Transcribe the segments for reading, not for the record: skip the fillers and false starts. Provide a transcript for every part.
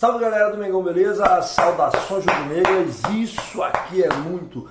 Salve galera do Mengão, beleza? Saudações rubro-negras, isso aqui é muito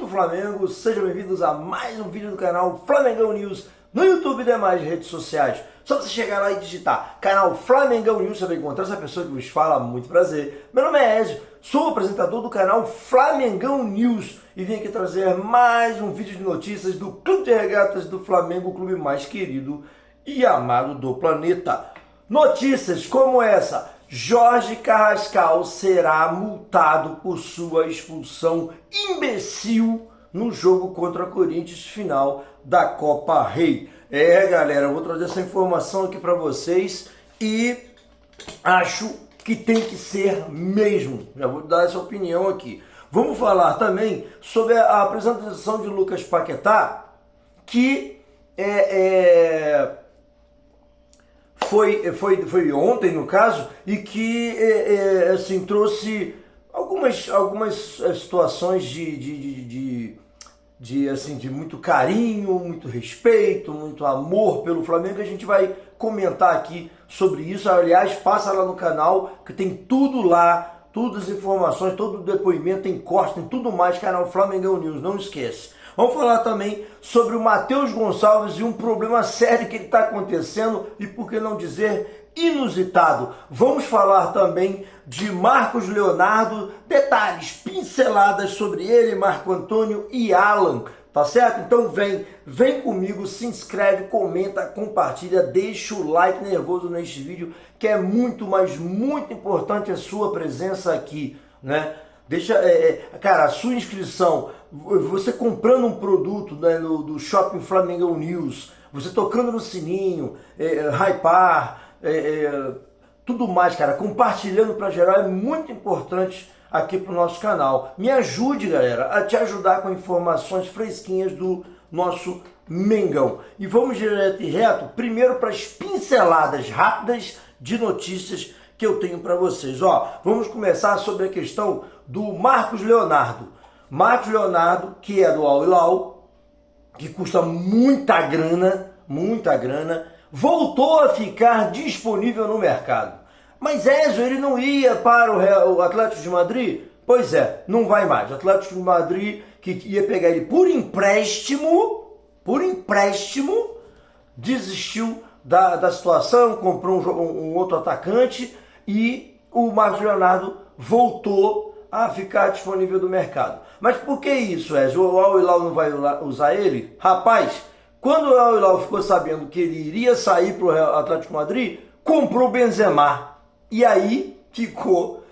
Flamengo. Sejam bem-vindos a mais um vídeo do canal Flamengão News no YouTube e demais redes sociais. Só você chegar lá e digitar canal Flamengão News, você vai encontrar essa pessoa que vos fala, muito prazer. Meu nome é Ezio, sou o apresentador do canal Flamengão News e vim aqui trazer mais um vídeo de notícias do Clube de Regatas do Flamengo, o clube mais querido e amado do planeta. Notícias como essa: Jorge Carrascal será multado por sua expulsão imbecil no jogo contra Corinthians, final da Copa Rei. Galera, eu vou trazer essa informação aqui para vocês e acho que tem que ser mesmo. Já vou dar essa opinião aqui. Vamos falar também sobre a apresentação de Lucas Paquetá, que foi ontem, no caso, e que assim, trouxe algumas situações de muito carinho, muito respeito, muito amor pelo Flamengo. A gente vai comentar aqui sobre isso. Aliás, passa lá no canal que tem tudo lá, todas as informações, todo o depoimento, tem corte, tem tudo mais, canal Flamengão News, não esquece. Vamos falar também sobre o Matheus Gonçalves e um problema sério que está acontecendo e, por que não dizer, inusitado. Vamos falar também de Marcos Leonardo, detalhes, pinceladas sobre ele, Marco Antônio e Alan, tá certo? Então vem comigo, se inscreve, comenta, compartilha, deixa o like nervoso neste vídeo, que é muito, mas muito importante a sua presença aqui, né? Deixa, cara, a sua inscrição, você comprando um produto, né, do Shopping Flamengão News, você tocando no sininho, hypar, tudo mais, cara, compartilhando para geral é muito importante aqui pro nosso canal. Me ajude, galera, a te ajudar com informações fresquinhas do nosso Mengão. E vamos direto e reto, primeiro para as pinceladas rápidas de notícias que eu tenho para vocês. Vamos começar sobre a questão do Marcos Leonardo. Marcos Leonardo, que é do Al Hilal, que custa muita grana, voltou a ficar disponível no mercado. Mas Ezio, ele não ia para o Atlético de Madrid? Pois é, não vai mais. O Atlético de Madrid, que ia pegar ele por empréstimo, desistiu da situação, comprou um outro atacante e o Marcos Leonardo voltou a ficar disponível do mercado. Mas por que isso, Ezio? O Al Hilal não vai usar ele? Rapaz, quando o Al Hilal ficou sabendo que ele iria sair para o Atlético de Madrid, comprou o Benzema. E aí ficou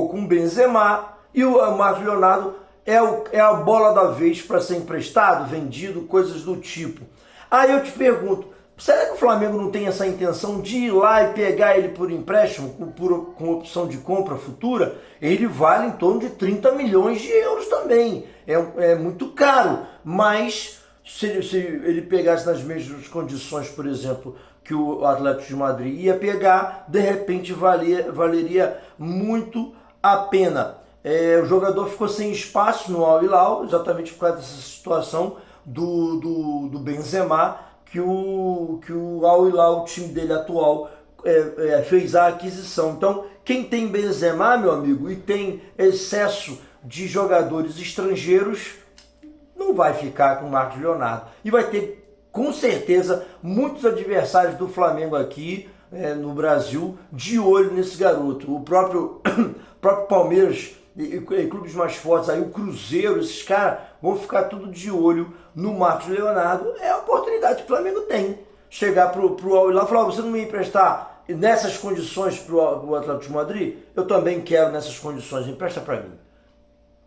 com o Benzema e o Marcos Leonardo é a bola da vez para ser emprestado, vendido, coisas do tipo. Aí eu te pergunto, será que o Flamengo não tem essa intenção de ir lá e pegar ele por empréstimo, com opção de compra futura? Ele vale em torno de 30 milhões de euros também. É muito caro, mas se ele pegasse nas mesmas condições, por exemplo, que o Atlético de Madrid ia pegar, de repente valeria muito a pena. O jogador ficou sem espaço no Al Hilal, exatamente por causa dessa situação do Benzema, que o Al Hilal, o time dele atual, fez a aquisição. Então, quem tem Benzema, meu amigo, e tem excesso de jogadores estrangeiros, não vai ficar com o Marcos Leonardo. E vai ter, com certeza, muitos adversários do Flamengo aqui no Brasil de olho nesse garoto. O próprio Palmeiras e clubes mais fortes, aí o Cruzeiro, esses caras vão ficar tudo de olho no Marcos Leonardo. É a oportunidade que o Flamengo tem. Chegar pro Al Hilal e falar: você não me emprestar nessas condições pro Atlético de Madrid? Eu também quero nessas condições, empresta para mim.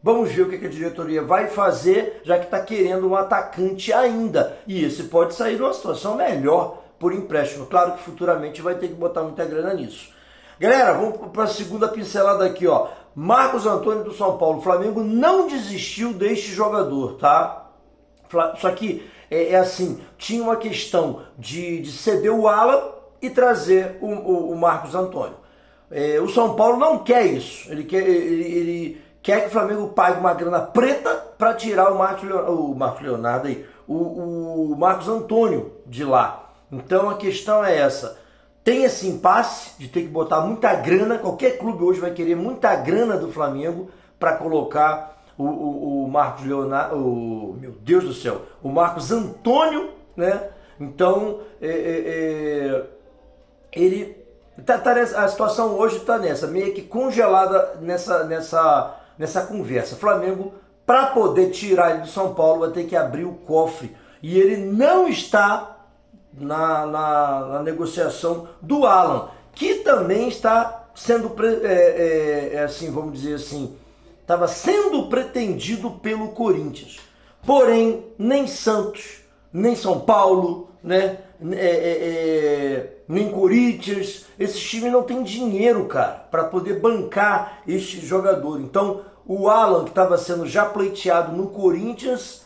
Vamos ver o que a diretoria vai fazer, já que está querendo um atacante ainda. E esse pode sair numa situação melhor por empréstimo. Claro que futuramente vai ter que botar muita grana nisso. Galera, vamos para a segunda pincelada aqui, Marcos Antônio do São Paulo. O Flamengo não desistiu deste jogador, tá? Só que assim, tinha uma questão de ceder o Alan e trazer o Marcos Antônio. O São Paulo não quer isso. Ele quer que o Flamengo pague uma grana preta para tirar o Marcos Leonardo aí, o Marcos Antônio de lá. Então a questão é essa: tem esse impasse de ter que botar muita grana. Qualquer clube hoje vai querer muita grana do Flamengo para colocar o Marcos Leonardo, meu Deus do céu, o Marcos Antônio, né? Então, ele a situação hoje está nessa, meio que congelada nessa conversa. Flamengo, para poder tirar ele do São Paulo, vai ter que abrir o cofre. E ele não está na negociação do Alan, que também está sendo, assim, vamos dizer assim, estava sendo pretendido pelo Corinthians. Porém, nem Santos, nem São Paulo, né? Nem Corinthians, esses times não têm dinheiro, cara, para poder bancar este jogador. Então, o Alan, que estava sendo já pleiteado no Corinthians,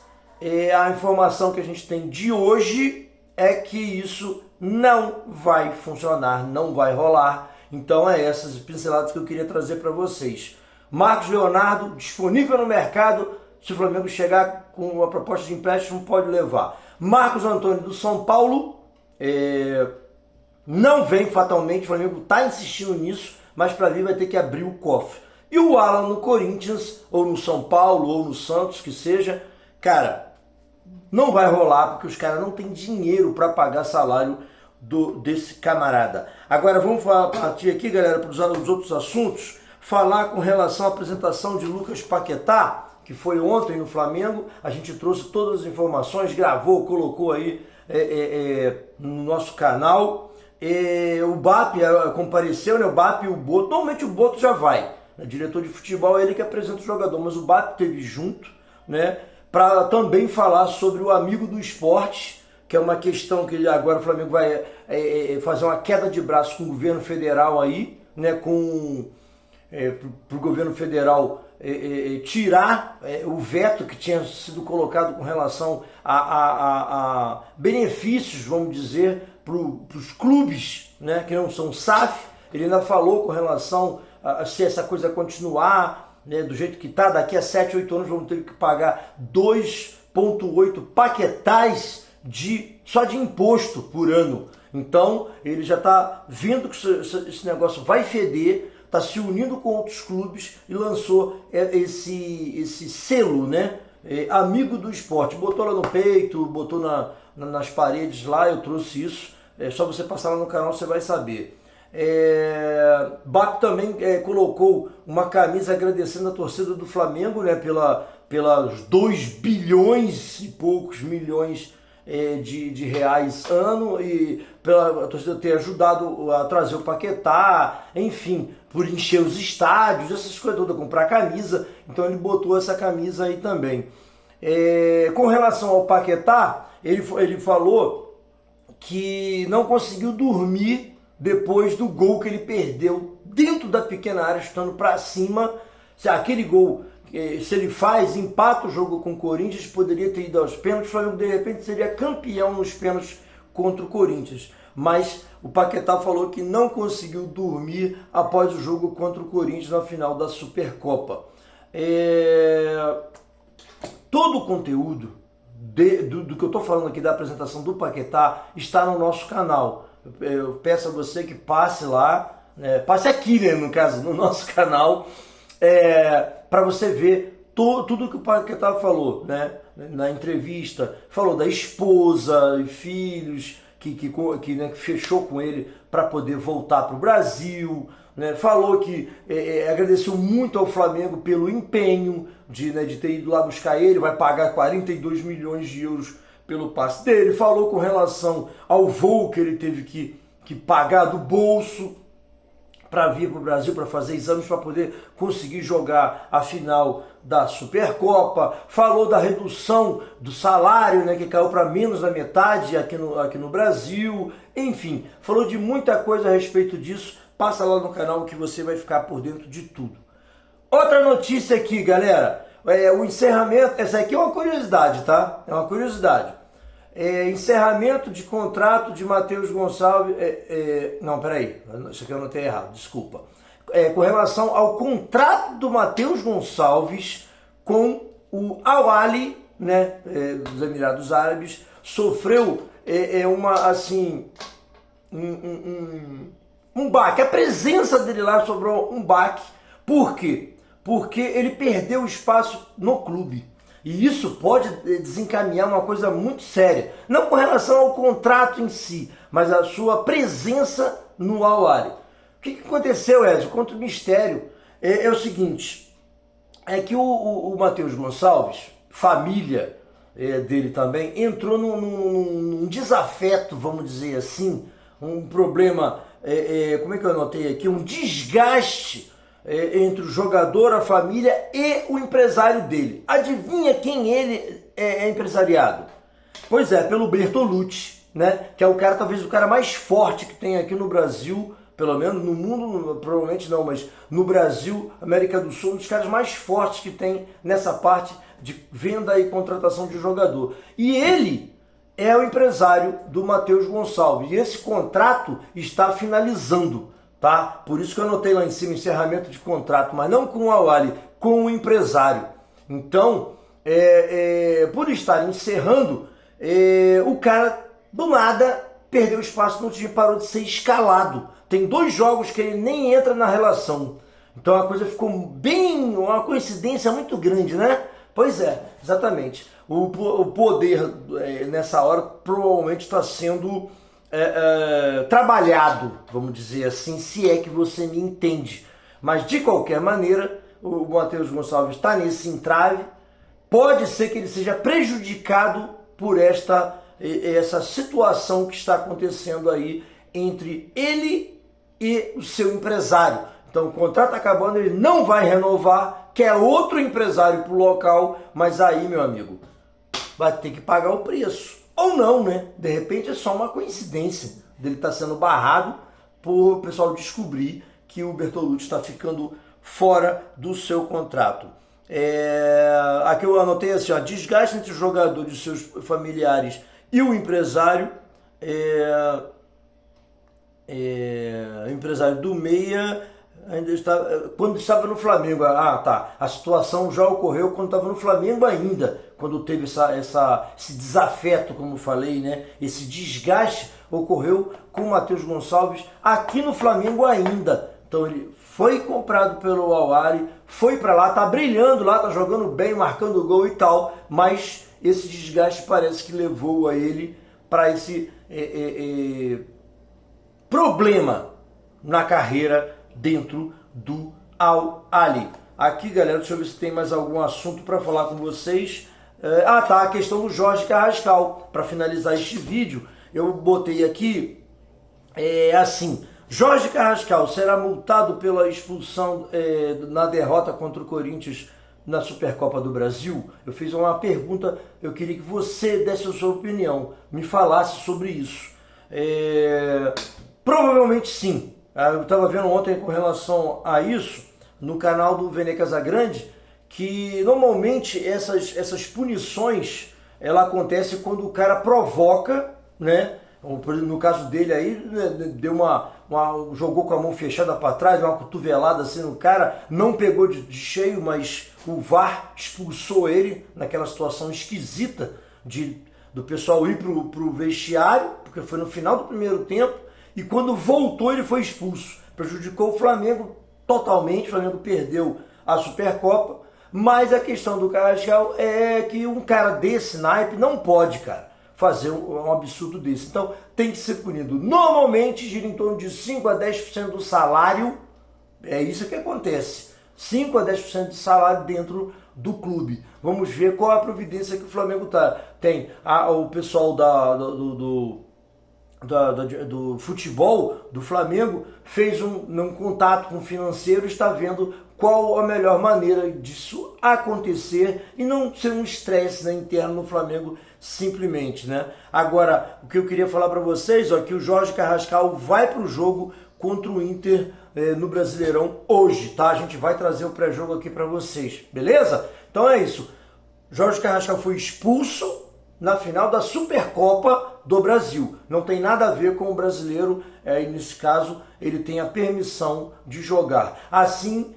a informação que a gente tem de hoje é que isso não vai funcionar, não vai rolar. Então, essas pinceladas que eu queria trazer para vocês. Marcos Leonardo, disponível no mercado, se o Flamengo chegar com uma proposta de empréstimo, pode levar. Marcos Antônio do São Paulo, não vem fatalmente, o Flamengo está insistindo nisso, mas para vir vai ter que abrir o cofre. E o Alan no Corinthians, ou no São Paulo, ou no Santos, que seja, cara, não vai rolar, porque os caras não têm dinheiro para pagar salário desse camarada. Agora vamos partir aqui, galera, para os outros assuntos, falar com relação à apresentação de Lucas Paquetá, que foi ontem no Flamengo. A gente trouxe todas as informações, gravou, colocou aí no nosso canal. O BAP compareceu, né? O BAP e o Boto. Normalmente o Boto já vai, né? Diretor de futebol é ele que apresenta o jogador, mas o BAP esteve junto, né? Para também falar sobre o amigo do esporte, que é uma questão que agora o Flamengo vai fazer uma queda de braço com o governo federal aí, né? Para o governo federal tirar o veto que tinha sido colocado com relação a benefícios, vamos dizer, para os clubes, né, que não são SAF. Ele ainda falou com relação a se essa coisa continuar, né, do jeito que está, daqui a 7, 8 anos vamos ter que pagar 2,8 paquetais só de imposto por ano. Então ele já está vendo que esse negócio vai feder, está se unindo com outros clubes e lançou esse selo, né? Amigo do esporte. Botou lá no peito, botou nas paredes lá, eu trouxe isso. É só você passar lá no canal, você vai saber. Bato também colocou uma camisa agradecendo a torcida do Flamengo, né? Pelas 2 bilhões e poucos milhões de reais ano, e pela torcida ter ajudado a trazer o Paquetá, enfim, por encher os estádios, essas coisas todas, comprar camisa. Então ele botou essa camisa aí também. Com relação ao Paquetá, ele falou que não conseguiu dormir depois do gol que ele perdeu dentro da pequena área, chutando para cima. Aquele gol, se ele faz, empata o jogo com o Corinthians, poderia ter ido aos pênaltis, o Flamengo de repente seria campeão nos pênaltis contra o Corinthians. Mas o Paquetá falou que não conseguiu dormir após o jogo contra o Corinthians na final da Supercopa. Todo o conteúdo do que eu estou falando aqui da apresentação do Paquetá está no nosso canal. Eu peço a você que passe lá, passe aqui, né, no caso, no nosso canal, para você ver tudo que o Paquetá falou, né, na entrevista. Falou da esposa e filhos, que fechou com ele para poder voltar para o Brasil, né? Falou que agradeceu muito ao Flamengo pelo empenho de ter ido lá buscar ele, vai pagar 42 milhões de euros pelo passe dele. Falou com relação ao voo que ele teve que pagar do bolso para vir para o Brasil para fazer exames para poder conseguir jogar a final da Supercopa. Falou da redução do salário, né, que caiu para menos da metade aqui no Brasil. Enfim, falou de muita coisa a respeito disso. Passa lá no canal que você vai ficar por dentro de tudo. Outra notícia aqui, galera. O encerramento, essa aqui é uma curiosidade, tá? É uma curiosidade. Encerramento de contrato de Matheus Gonçalves. Não, peraí, isso aqui eu anotei errado, desculpa. Com relação ao contrato do Matheus Gonçalves com o Al Ahly, né, dos Emirados Árabes, sofreu um baque. A presença dele lá sobrou um baque. Por quê? Porque ele perdeu espaço no clube. E isso pode desencaminhar uma coisa muito séria. Não com relação ao contrato em si, mas a sua presença no Al-Ahly. O que aconteceu, Ezio? Contra o mistério. É o seguinte, é que o Matheus Gonçalves, família dele também, entrou num desafeto, vamos dizer assim, um problema, como é que eu anotei aqui? Um desgaste entre o jogador, a família e o empresário dele. Adivinha quem ele é empresariado? Pois é, pelo Bertolucci, né? Que é o cara, talvez o cara mais forte que tem aqui no Brasil, pelo menos no mundo, provavelmente não, mas no Brasil, América do Sul, um dos caras mais fortes que tem nessa parte de venda e contratação de jogador. E ele é o empresário do Matheus Gonçalves. E esse contrato está finalizando, tá? Por isso que eu anotei lá em cima, encerramento de contrato, mas não com o Al-Ahly, com o empresário. Então, por estar encerrando, o cara, do nada, perdeu espaço no time, parou de ser escalado. Tem 2 jogos que ele nem entra na relação. Então a coisa ficou bem, uma coincidência muito grande, né? Pois é, exatamente. O poder nessa hora provavelmente está sendo trabalhado, vamos dizer assim, se é que você me entende. Mas de qualquer maneira, o Matheus Gonçalves está nesse entrave. Pode ser que ele seja prejudicado por essa situação que está acontecendo aí entre ele e o seu empresário. Então o contrato acabando, ele não vai renovar, quer outro empresário para o local, mas aí, meu amigo, vai ter que pagar o preço. Ou não, né? De repente é só uma coincidência dele estar sendo barrado por o pessoal descobrir que o Bertolucci está ficando fora do seu contrato. Aqui eu anotei assim, ó, desgaste entre os jogadores e seus familiares e o empresário. O empresário do Meia ainda estava, quando estava no Flamengo. A situação já ocorreu quando estava no Flamengo ainda, quando teve esse desafeto, como falei, né? Esse desgaste ocorreu com o Matheus Gonçalves aqui no Flamengo ainda. Então ele foi comprado pelo Al-Ahly, foi para lá, tá brilhando lá, tá jogando bem, marcando gol e tal, mas esse desgaste parece que levou a ele para esse problema na carreira dentro do Al-Ahly. Aqui, galera, deixa eu ver se tem mais algum assunto para falar com vocês. A questão do Jorge Carrascal. Para finalizar este vídeo, eu botei aqui, assim, Jorge Carrascal será multado pela expulsão na derrota contra o Corinthians na Supercopa do Brasil? Eu fiz uma pergunta, eu queria que você desse a sua opinião, me falasse sobre isso. Provavelmente sim. Eu estava vendo ontem com relação a isso no canal do Vene Casagrande, que normalmente essas punições ela acontece quando o cara provoca, né? No caso dele aí, deu jogou com a mão fechada para trás, uma cotovelada assim no cara, não pegou de cheio, mas o VAR expulsou ele naquela situação esquisita do pessoal ir pro vestiário, porque foi no final do primeiro tempo, e quando voltou ele foi expulso. Prejudicou o Flamengo totalmente, o Flamengo perdeu a Supercopa, mas a questão do Carrascal é que um cara desse naipe não pode, cara, fazer um absurdo desse. Então tem que ser punido. Normalmente gira em torno de 5 a 10% do salário, é isso que acontece. 5 a 10% de salário dentro do clube. Vamos ver qual a providência que o Flamengo tem. O pessoal do futebol do Flamengo fez um contato com o financeiro, está vendo qual a melhor maneira disso acontecer e não ser um estresse, né, interno no Flamengo simplesmente, né? Agora, o que eu queria falar para vocês, ó, que o Jorge Carrascal vai para o jogo contra o Inter no Brasileirão hoje, tá? A gente vai trazer o pré-jogo aqui para vocês, beleza? Então é isso. Jorge Carrascal foi expulso na final da Supercopa do Brasil. Não tem nada a ver com o brasileiro, e nesse caso ele tem a permissão de jogar. Assim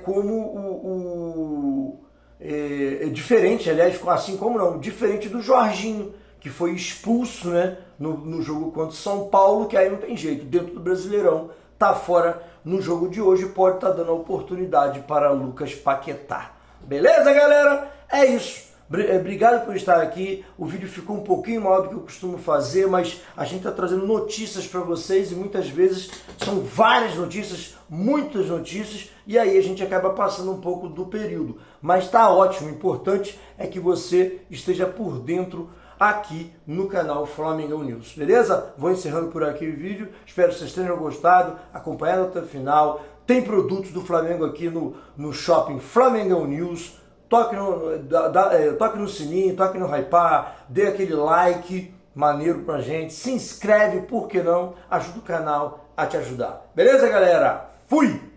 como é diferente, aliás, assim como não, diferente do Jorginho, que foi expulso, né, no jogo contra o São Paulo, que aí não tem jeito, dentro do Brasileirão, tá fora no jogo de hoje, pode estar dando a oportunidade para Lucas Paquetá. Beleza, galera? É isso. Obrigado por estar aqui. O vídeo ficou um pouquinho maior do que eu costumo fazer, mas a gente está trazendo notícias para vocês e muitas vezes são várias notícias, muitas notícias, e aí a gente acaba passando um pouco do período. Mas está ótimo, o importante é que você esteja por dentro aqui no canal Flamengão News, beleza? Vou encerrando por aqui o vídeo, espero que vocês tenham gostado, acompanhado até o final. Tem produtos do Flamengo aqui no shopping Flamengão News. Toque no sininho, toque no hypar, dê aquele like maneiro pra gente, se inscreve, por que não? Ajuda o canal a te ajudar. Beleza, galera? Fui!